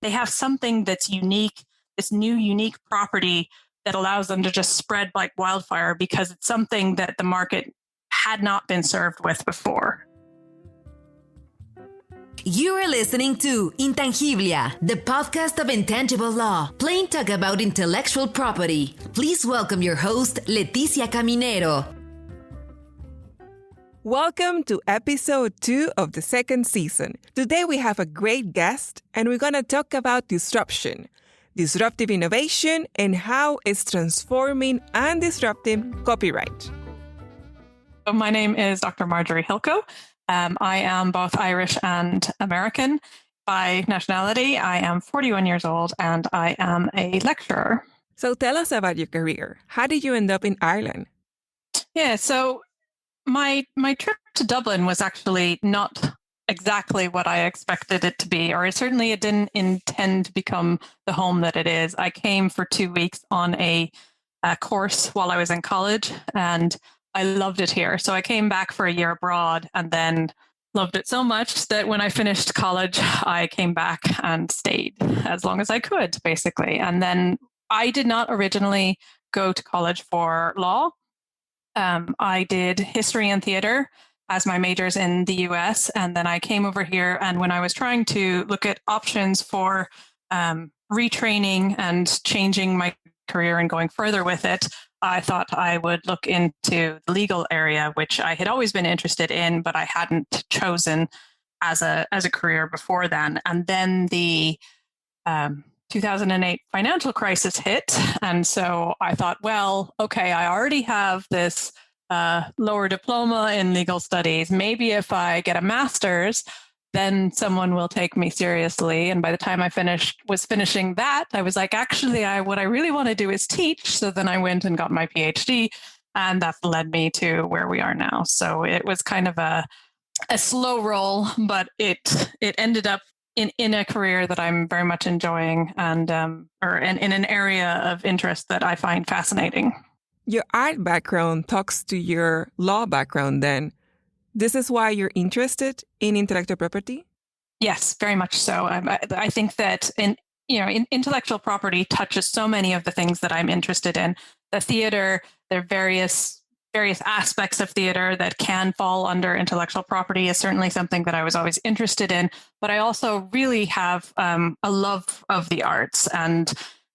they have something that's unique, this new unique property that allows them to just spread like wildfire because it's something that the market had not been served with before. You are listening to Intangiblia, the podcast of intangible law, plain talk about intellectual property. Please welcome your host, Leticia Caminero. Welcome to episode 2 of the second season. Today we have a great guest, and we're going to talk about disruption, disruptive innovation, and how it's transforming and disrupting copyright. So my name is Dr. Margery Hilko. I am both Irish and American by nationality. I am 41 years old and I am a lecturer. So tell us about your career. How did you end up in Ireland? Yeah, so my trip to Dublin was actually not exactly what I expected it to be, or certainly it didn't intend to become the home that it is. I came for 2 weeks on a course while I was in college, and I loved it here. So I came back for a year abroad and then loved it so much that when I finished college, I came back and stayed as long as I could, basically. And then I did not originally go to college for law. I did history and theater as my majors in the US. And then I came over here. And when I was trying to look at options for retraining and changing my career and going further with it, I thought I would look into the legal area, which I had always been interested in, but I hadn't chosen as a career before then. And then the 2008 financial crisis hit. And so I thought, well, okay, I already have this lower diploma in legal studies. Maybe if I get a master's, then someone will take me seriously. And by the time I was finishing that, I was like, actually, what I really want to do is teach. So then I went and got my PhD, and that led me to where we are now. So it was kind of a slow roll, but it ended up in a career that I'm very much enjoying and or in an area of interest that I find fascinating. Your art background talks to your law background then. This is why you're interested in intellectual property? Yes, very much so. I think that intellectual property touches so many of the things that I'm interested in. The theater, there are various aspects of theater that can fall under intellectual property is certainly something that I was always interested in. But I also really have a love of the arts. And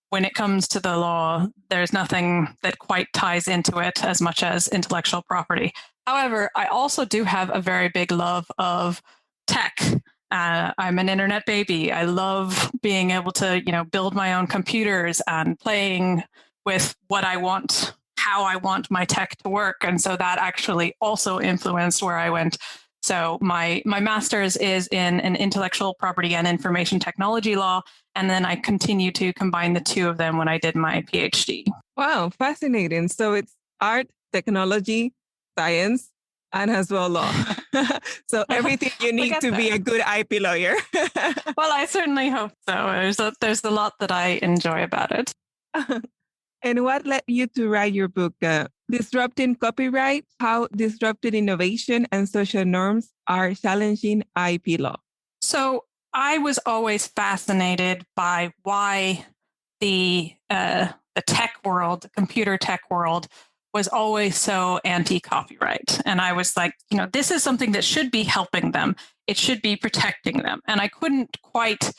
when it comes to the law, there's nothing that quite ties into it as much as intellectual property. However, I also do have a very big love of tech. I'm an internet baby. I love being able to, build my own computers and playing with what I want, how I want my tech to work. And so that actually also influenced where I went. So my master's is in an intellectual property and information technology law. And then I continue to combine the two of them when I did my PhD. Wow, fascinating. So it's art, technology, science, and as well law. So everything you need to be a good IP lawyer. Well, I certainly hope so. There's a lot that I enjoy about it. And what led you to write your book, Disrupting Copyright, How Disrupted Innovation and Social Norms Are Challenging IP Law? So I was always fascinated by why the tech world, the computer tech world, was always so anti-copyright. And I was like, this is something that should be helping them. It should be protecting them. And I couldn't quite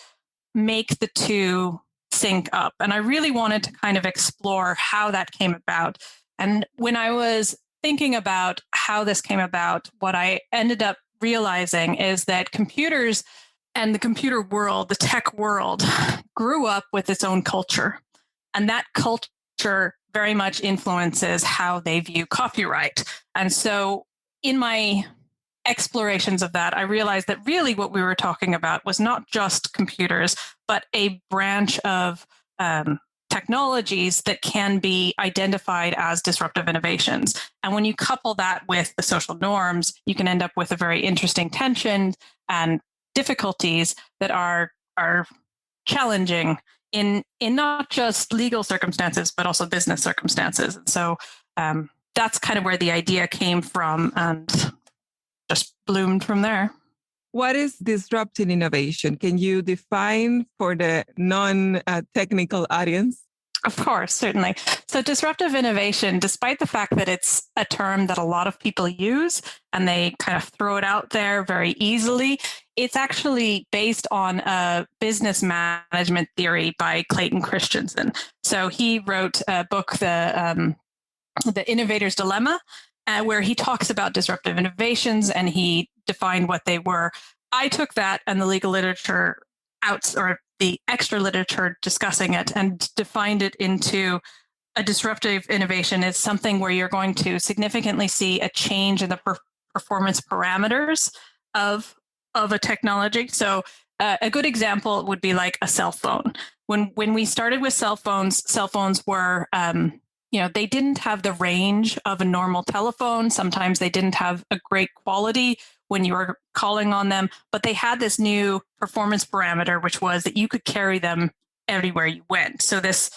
make the two sync up. And I really wanted to kind of explore how that came about. And when I was thinking about how this came about, what I ended up realizing is that computers and the computer world, the tech world, grew up with its own culture. And that culture very much influences how they view copyright. And so in my explorations of that, I realized that really what we were talking about was not just computers, but a branch of technologies that can be identified as disruptive innovations. And when you couple that with the social norms, you can end up with a very interesting tension and difficulties that are challenging in not just legal circumstances, but also business circumstances. And so that's kind of where the idea came from and just bloomed from there. What is disruptive innovation? Can you define for the non-technical audience? Of course, certainly. So disruptive innovation, despite the fact that it's a term that a lot of people use and they kind of throw it out there very easily, it's actually based on a business management theory by Clayton Christensen. So he wrote a book, The Innovator's Dilemma, where he talks about disruptive innovations and he defined what they were. I took that and the legal literature or the extra literature discussing it and defined it into a disruptive innovation is something where you're going to significantly see a change in the performance parameters of a technology. So a good example would be like a cell phone. When we started with cell phones were they didn't have the range of a normal telephone. Sometimes they didn't have a great quality when you were calling on them, but they had this new performance parameter, which was that you could carry them everywhere you went. So this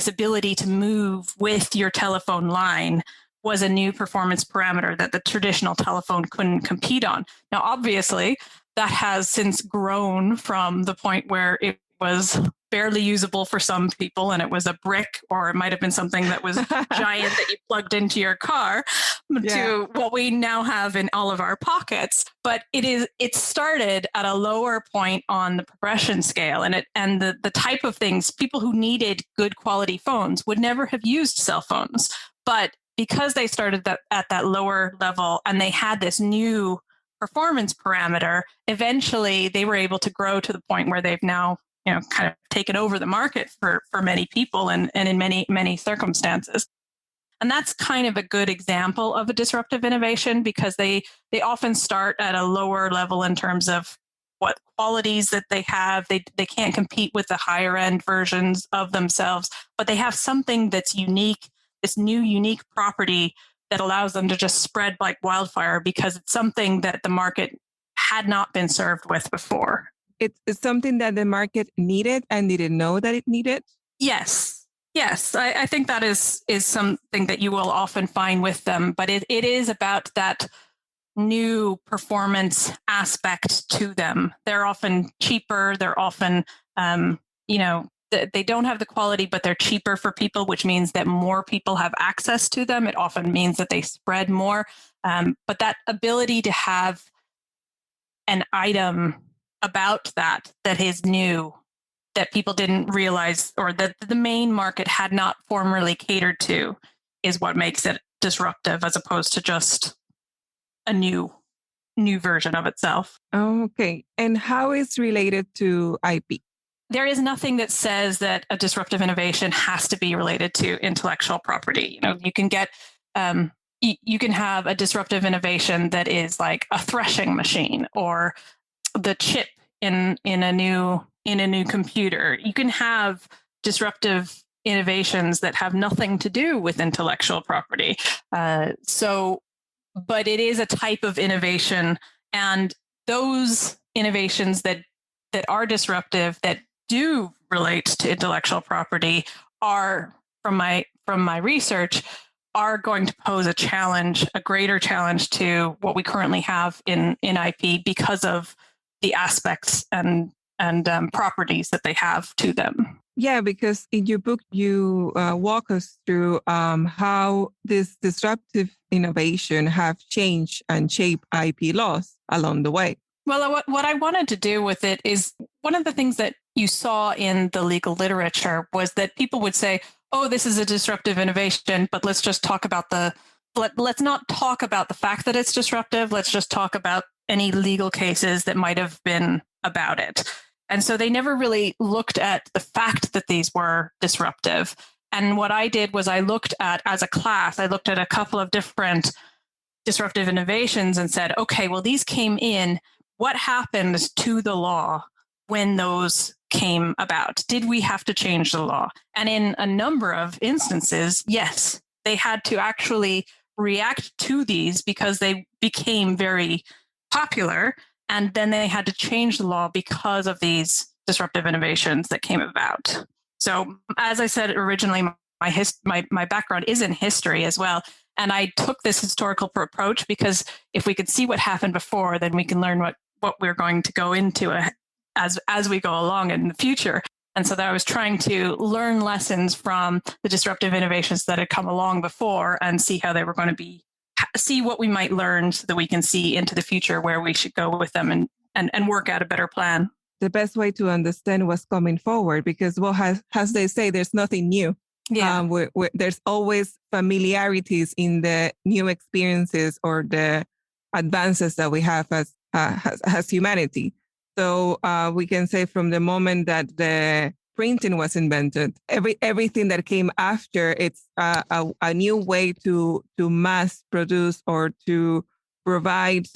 ability to move with your telephone line was a new performance parameter that the traditional telephone couldn't compete on. Now, obviously, that has since grown from the point where it was barely usable for some people and it was a brick, or it might have been something that was giant that you plugged into your car, to what we now have in all of our pockets. But it started at a lower point on the progression scale, and the type of things, people who needed good quality phones would never have used cell phones. But because they started at that lower level and they had this new performance parameter, eventually they were able to grow to the point where they've now kind of taken over the market for many people and in many circumstances. And that's kind of a good example of a disruptive innovation because they often start at a lower level in terms of what qualities that they have. They can't compete with the higher end versions of themselves, but they have something that's unique, this new unique property that allows them to just spread like wildfire because it's something that the market had not been served with before. It's something that the market needed and didn't know that it needed? Yes. I think that is something that you will often find with them, but it is about that new performance aspect to them. They're often cheaper. They're often, they don't have the quality, but they're cheaper for people, which means that more people have access to them. It often means that they spread more. But that ability to have an item about that is new, that people didn't realize, or that the main market had not formerly catered to, is what makes it disruptive as opposed to just a new version of itself. Okay. And how is related to IP? There is nothing that says that a disruptive innovation has to be related to intellectual property. You can get you can have a disruptive innovation that is like a threshing machine or the chip in a new computer. You can have disruptive innovations that have nothing to do with intellectual property. But it is a type of innovation, and those innovations that are disruptive, that do relate to intellectual property, are, from my research, are going to pose a greater challenge to what we currently have in IP because of the aspects and properties that they have to them. Yeah, because in your book, you walk us through how this disruptive innovation have changed and shaped IP laws along the way. Well, what I wanted to do with it is, one of the things that you saw in the legal literature was that people would say, oh, this is a disruptive innovation, but let's just talk about let's not talk about the fact that it's disruptive. Let's just talk about any legal cases that might have been about it. And so they never really looked at the fact that these were disruptive. And what I did was as a class, I looked at a couple of different disruptive innovations and said, okay, well, these came in. What happened to the law when those came about? Did we have to change the law? And in a number of instances, yes, they had to actually react to these because they became very popular. And then they had to change the law because of these disruptive innovations that came about. So as I said originally, my background is in history as well. And I took this historical approach because if we could see what happened before, then we can learn what we're going to go into as we go along in the future. And so that I was trying to learn lessons from the disruptive innovations that had come along before and see how they were going to see what we might learn so that we can see into the future where we should go with them and work out a better plan. The best way to understand what's coming forward, because as they say, there's nothing new. Yeah. There's always familiarities in the new experiences or the advances that we have as humanity. So we can say from the moment that the printing was invented, everything that came after, it's a new way to mass produce or to provide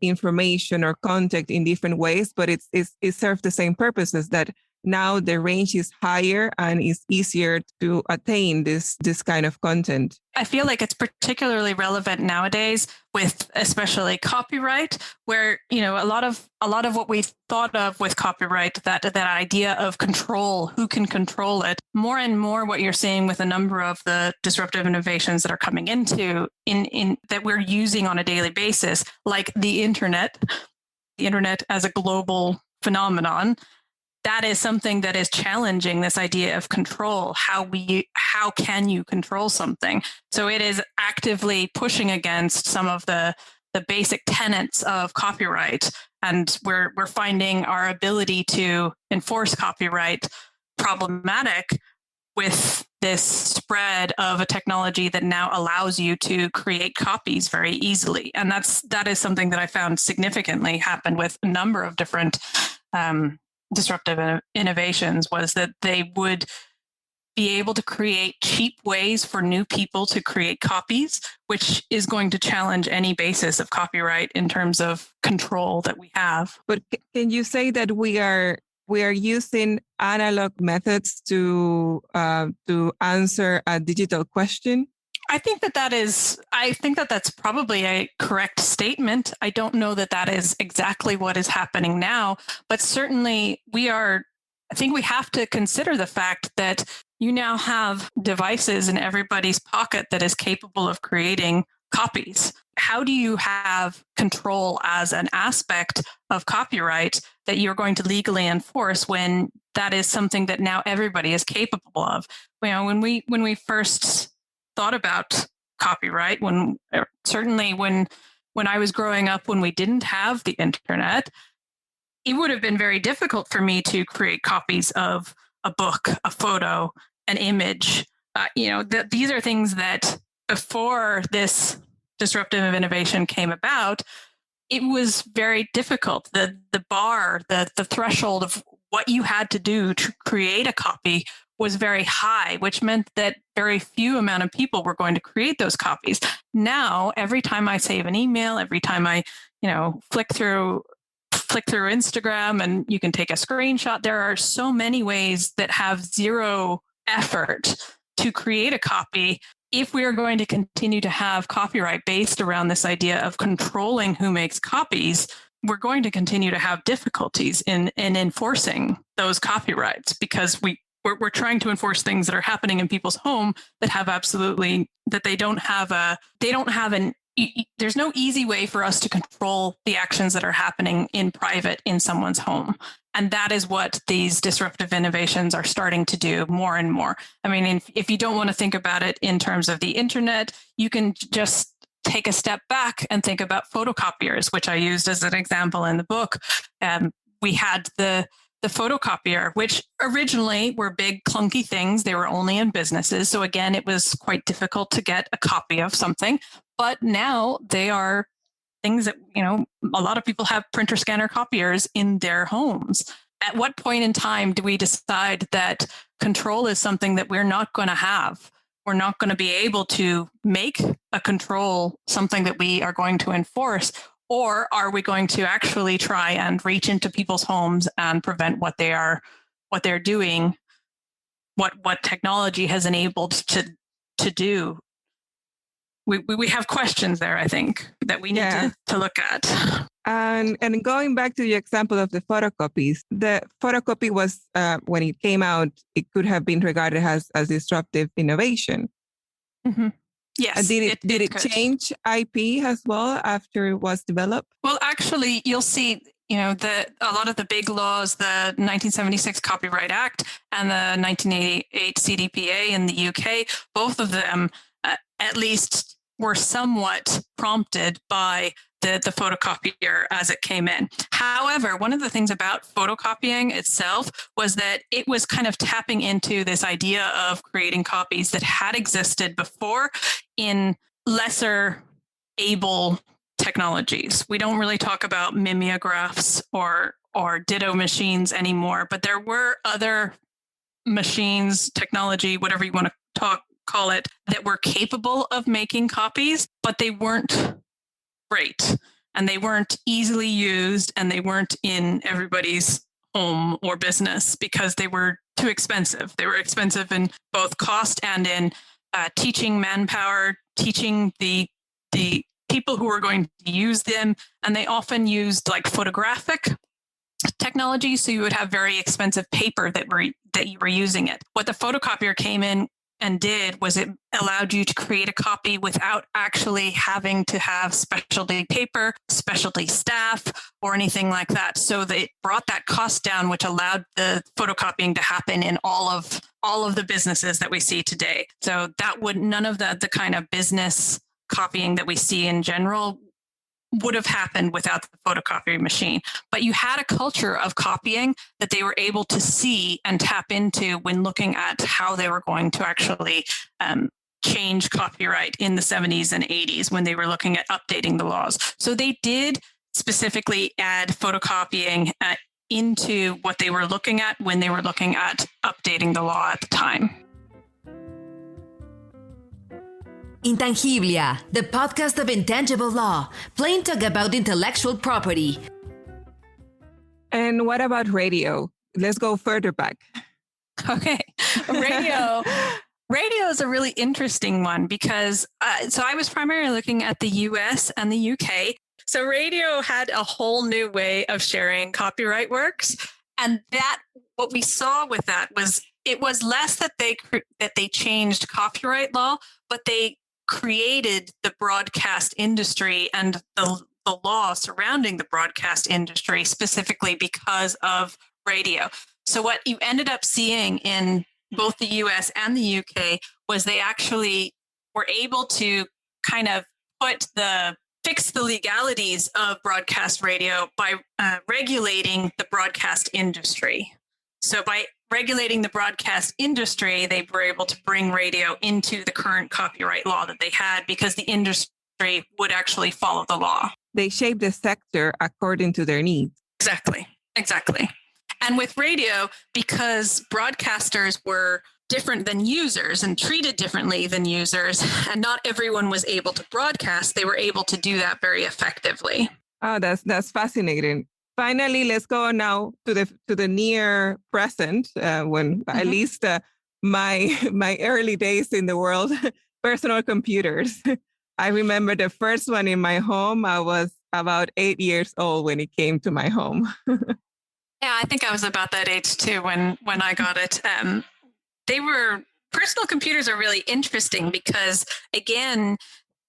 information or content in different ways, but it serves the same purposes, that now the range is higher and it's easier to attain this kind of content. I feel like it's particularly relevant nowadays with especially copyright, where, you know, a lot of what we thought of with copyright, that idea of control, who can control it, more and more what you're seeing with a number of the disruptive innovations that are coming into in that we're using on a daily basis, like the internet as a global phenomenon. That is something that is challenging this idea of control. How can you control something? So it is actively pushing against some of the basic tenets of copyright. And we're finding our ability to enforce copyright problematic with this spread of a technology that now allows you to create copies very easily. And that is something that I found significantly happened with a number of different disruptive innovations, was that they would be able to create cheap ways for new people to create copies, which is going to challenge any basis of copyright in terms of control that we have. But can you say that we are using analog methods to answer a digital question? I think that's probably a correct statement. I don't know that is exactly what is happening now, but certainly I think we have to consider the fact that you now have devices in everybody's pocket that is capable of creating copies. How do you have control as an aspect of copyright that you're going to legally enforce when that is something that now everybody is capable of? You know, when we first thought about copyright, certainly when I was growing up, when we didn't have the internet, it would have been very difficult for me to create copies of a book, a photo, an image. These are things that before this disruptive innovation came about, it was very difficult. The bar, the threshold of what you had to do to create a copy was very high, which meant that very few amount of people were going to create those copies. Now, every time I save an email, every time I, flick through Instagram and you can take a screenshot, there are so many ways that have zero effort to create a copy. If we are going to continue to have copyright based around this idea of controlling who makes copies, we're going to continue to have difficulties in enforcing those copyrights, because we're trying to enforce things that are happening in people's home there's no easy way for us to control the actions that are happening in private in someone's home. And that is what these disruptive innovations are starting to do more and more. I mean, if you don't want to think about it in terms of the internet, you can just take a step back and think about photocopiers, which I used as an example in the book. We had the photocopier, which originally were big, clunky things. They were only in businesses. So again, it was quite difficult to get a copy of something. But now they are things that, a lot of people have printer scanner copiers in their homes. At what point in time do we decide that control is something that we're not going to have? We're not going to be able to make a control something that we are going to enforce? Or are we going to actually try and reach into people's homes and prevent what they're doing, what technology has enabled to do? We have questions there, I think, that we need to look at. And going back to the example of the photocopies, the photocopy was, when it came out, it could have been regarded as disruptive innovation. Mm-hmm. Yes. Did it change IP as well after it was developed? Well, actually, you'll see a lot of the big laws, the 1976 Copyright Act and the 1988 CDPA in the UK, both of them at least were somewhat prompted by the photocopier as it came in. However, one of the things about photocopying itself was that it was kind of tapping into this idea of creating copies that had existed before in lesser able technologies. We don't really talk about mimeographs or ditto machines anymore, but there were other machines, technology, whatever you want to call it, that were capable of making copies, but they weren't great and they weren't easily used and they weren't in everybody's home or business because they were too expensive. They were expensive in both cost and in teaching manpower, teaching the people who were going to use them. And they often used like photographic technology. So you would have very expensive paper that you were using it. What the photocopier came in and did was it allowed you to create a copy without actually having to have specialty paper, specialty staff, or anything like that. So that it brought that cost down, which allowed the photocopying to happen in all of the businesses that we see today. So that would none of the kind of business copying that we see in general would have happened without the photocopying machine. But you had a culture of copying that they were able to see and tap into when looking at how they were going to actually change copyright in the 70s and 80s when they were looking at updating the laws. So they did specifically add photocopying into what they were looking at when they were looking at updating the law at the time. Intangiblia, the podcast of intangible law, plain talk about intellectual property. And what about radio? Let's go further back. Okay. Radio is a really interesting one because so I was primarily looking at the US and the UK. So radio had a whole new way of sharing copyright works. And what we saw with that was it was less that they changed copyright law, but they created the broadcast industry and the law surrounding the broadcast industry specifically because of radio. So what you ended up seeing in both the US and the UK was they actually were able to kind of fix the legalities of broadcast radio by regulating the broadcast industry. So by regulating the broadcast industry, they were able to bring radio into the current copyright law that they had because the industry would actually follow the law. They shaped the sector according to their needs. Exactly. And with radio, because broadcasters were different than users and treated differently than users, and not everyone was able to broadcast, they were able to do that very effectively. Oh, that's fascinating. Finally, let's go now to the near present, when at least my early days in the world, personal computers. I remember the first one in my home. I was about 8 years old when it came to my home. Yeah, I think I was about that age too when I got it. Personal computers are really interesting because, again,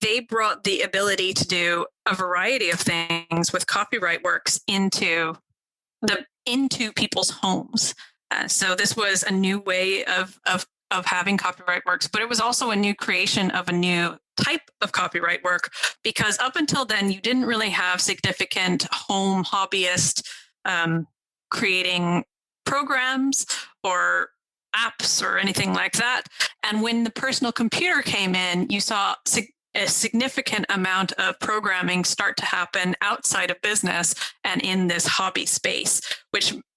they brought the ability to do a variety of things with copyright works into people's homes. So this was a new way of having copyright works, but it was also a new creation of a new type of copyright work because up until then, you didn't really have significant home hobbyists creating programs or apps or anything like that. And when the personal computer came in, you saw a significant amount of programming start to happen outside of business and in this hobby space,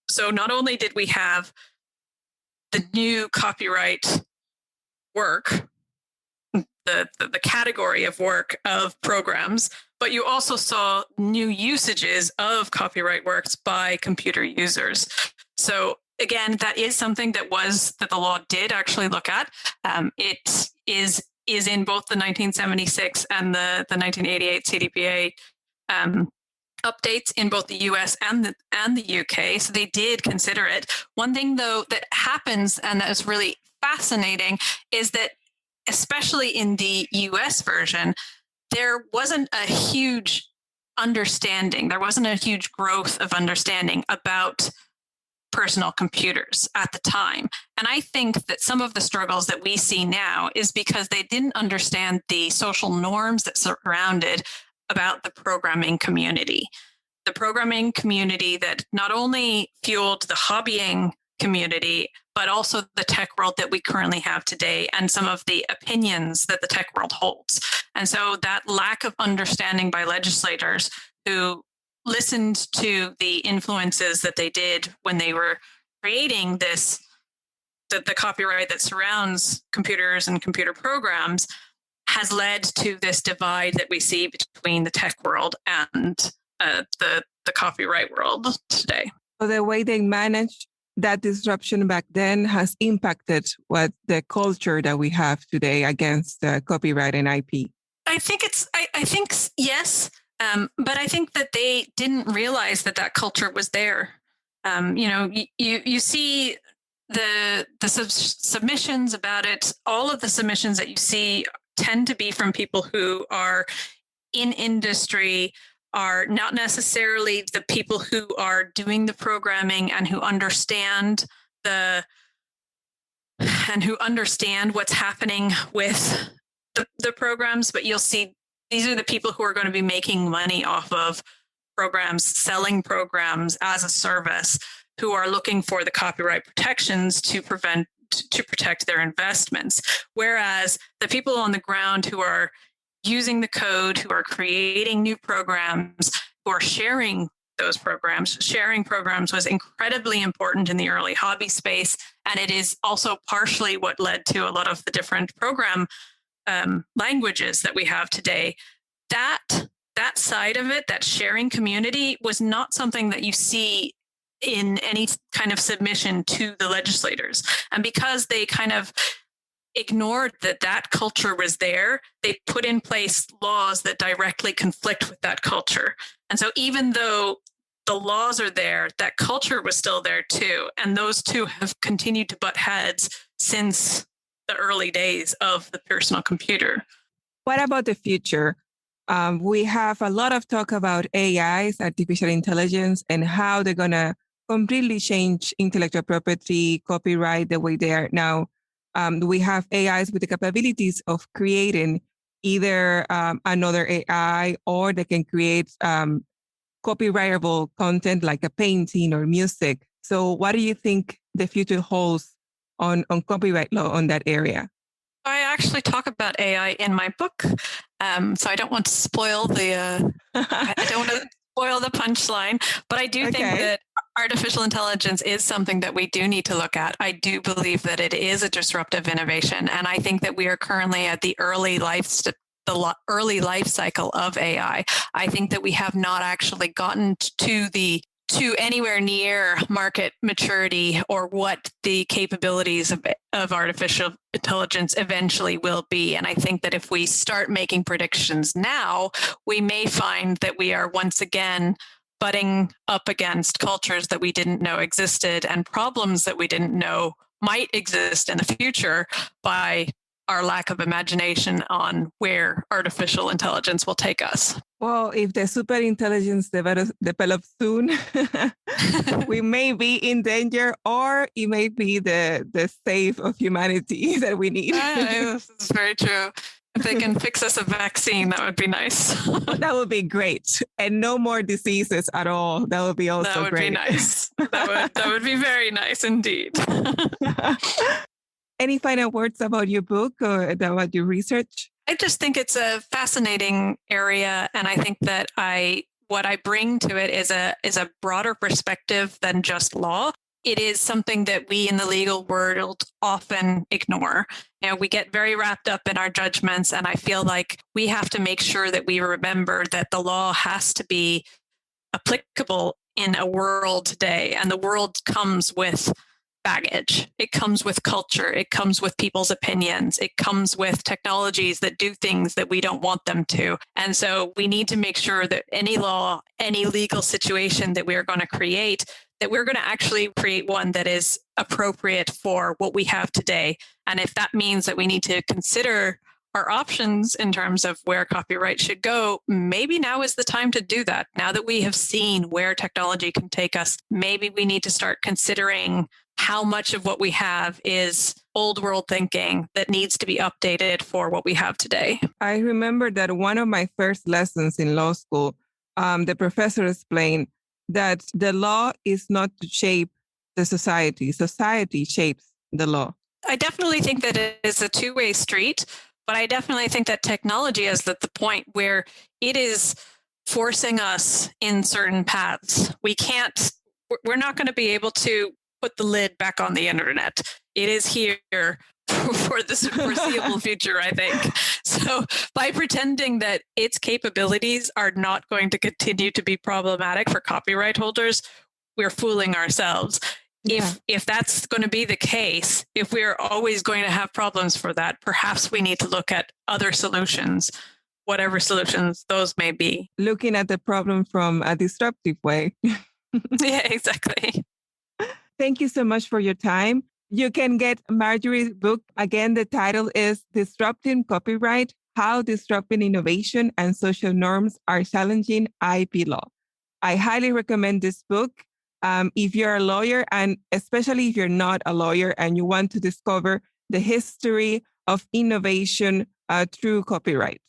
so not only did we have the new copyright work, the category of work of programs, but you also saw new usages of copyright works by computer users. So again, that is something that the law did actually look at. It is in both the 1976 and the 1988 CDPA updates in both the US and the UK. So they did consider it. One thing, though, that happens and that is really fascinating is that, especially in the US version, there wasn't a huge understanding. There wasn't a huge growth of understanding about personal computers at the time. And I think that some of the struggles that we see now is because they didn't understand the social norms that surrounded about the programming community. The programming community that not only fueled the hobbying community, but also the tech world that we currently have today and some of the opinions that the tech world holds. And so that lack of understanding by legislators who listened to the influences that they did when they were creating this, the copyright that surrounds computers and computer programs, has led to this divide that we see between the tech world and the copyright world today. So the way they managed that disruption back then has impacted what the culture that we have today against copyright and IP. I think yes. But I think that they didn't realize that culture was there. You see the submissions about it. All of the submissions that you see tend to be from people who are in industry, are not necessarily the people who are doing the programming and who understand what's happening with the programs. But you'll see these are the people who are going to be making money off of programs, selling programs as a service, who are looking for the copyright protections to protect their investments. Whereas the people on the ground who are using the code, who are creating new programs, who are sharing those programs, sharing programs was incredibly important in the early hobby space. And it is also partially what led to a lot of the different program languages that we have today. That side of it, that sharing community, was not something that you see in any kind of submission to the legislators. And because they kind of ignored that culture was there, they put in place laws that directly conflict with that culture. And so even though the laws are there, that culture was still there too. And those two have continued to butt heads since the early days of the personal computer. What about the future? We have a lot of talk about AIs, artificial intelligence, and how they're going to completely change intellectual property, copyright, the way they are now. We have AIs with the capabilities of creating either another AI, or they can create copyrightable content like a painting or music. So what do you think the future holds on copyright law on that area? I actually talk about AI in my book, so I don't want to spoil the punchline, but I do think that artificial intelligence is something that we do need to look at. I do believe that it is a disruptive innovation, and I think that we are currently at the early life cycle of AI. I think that we have not actually gotten to anywhere near market maturity or what the capabilities of artificial intelligence eventually will be. And I think that if we start making predictions now, we may find that we are once again butting up against cultures that we didn't know existed and problems that we didn't know might exist in the future by our lack of imagination on where artificial intelligence will take us. Well, if the super intelligence develops soon, we may be in danger, or it may be the save of humanity that we need. This is very true. If they can fix us a vaccine, that would be nice. That would be great. And no more diseases at all. That would be also great. That would be nice. That would be very nice indeed. Any final words about your book or about your research? I just think it's a fascinating area, and I think that what I bring to it is a broader perspective than just law. It is something that we in the legal world often ignore. We get very wrapped up in our judgments, and I feel like we have to make sure that we remember that the law has to be applicable in a world today, and the world comes with baggage. It comes with culture. It comes with people's opinions. It comes with technologies that do things that we don't want them to. And so we need to make sure that any law, any legal situation that we are going to create, that we're going to actually create one that is appropriate for what we have today. And if that means that we need to consider our options in terms of where copyright should go, maybe now is the time to do that. Now that we have seen where technology can take us, maybe we need to start considering how much of what we have is old world thinking that needs to be updated for what we have today. I remember that one of my first lessons in law school, the professor explained that the law is not to shape the society. Society shapes the law. I definitely think that it is a two-way street, but I definitely think that technology is at the point where it is forcing us in certain paths. We're not going to be able to put the lid back on the internet. It is here for the foreseeable future, I think. So by pretending that its capabilities are not going to continue to be problematic for copyright holders, we're fooling ourselves. Yeah. If that's going to be the case, if we're always going to have problems for that, perhaps we need to look at other solutions, whatever solutions those may be. Looking at the problem from a disruptive way. Yeah, exactly. Thank you so much for your time. You can get Margery's book. Again, the title is Disrupting Copyright, How Disrupting Innovation and Social Norms Are Challenging IP Law. I highly recommend this book. If you're a lawyer, and especially if you're not a lawyer and you want to discover the history of innovation through copyright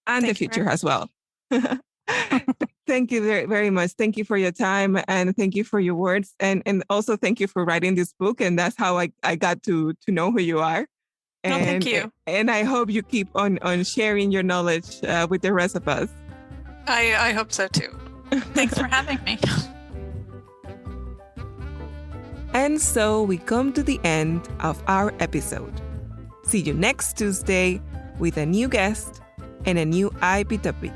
and the future as well. Thank you very, very much. Thank you for your time and thank you for your words. And also thank you for writing this book. And that's how I got to know who you are. And, thank you. And I hope you keep on sharing your knowledge with the rest of us. I hope so too. Thanks for having me. And so we come to the end of our episode. See you next Tuesday with a new guest and a new IP topic.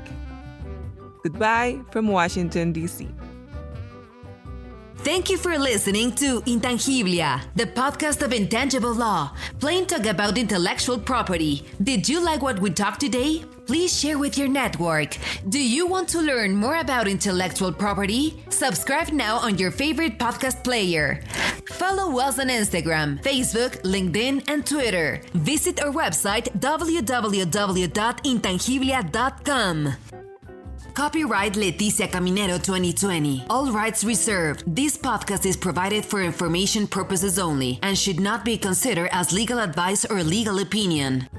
Goodbye from Washington, D.C. Thank you for listening to Intangiblia, the podcast of intangible law, plain talk about intellectual property. Did you like what we talked today? Please share with your network. Do you want to learn more about intellectual property? Subscribe now on your favorite podcast player. Follow us on Instagram, Facebook, LinkedIn, and Twitter. Visit our website www.intangiblia.com. Copyright Leticia Caminero 2020. All rights reserved. This podcast is provided for information purposes only and should not be considered as legal advice or legal opinion.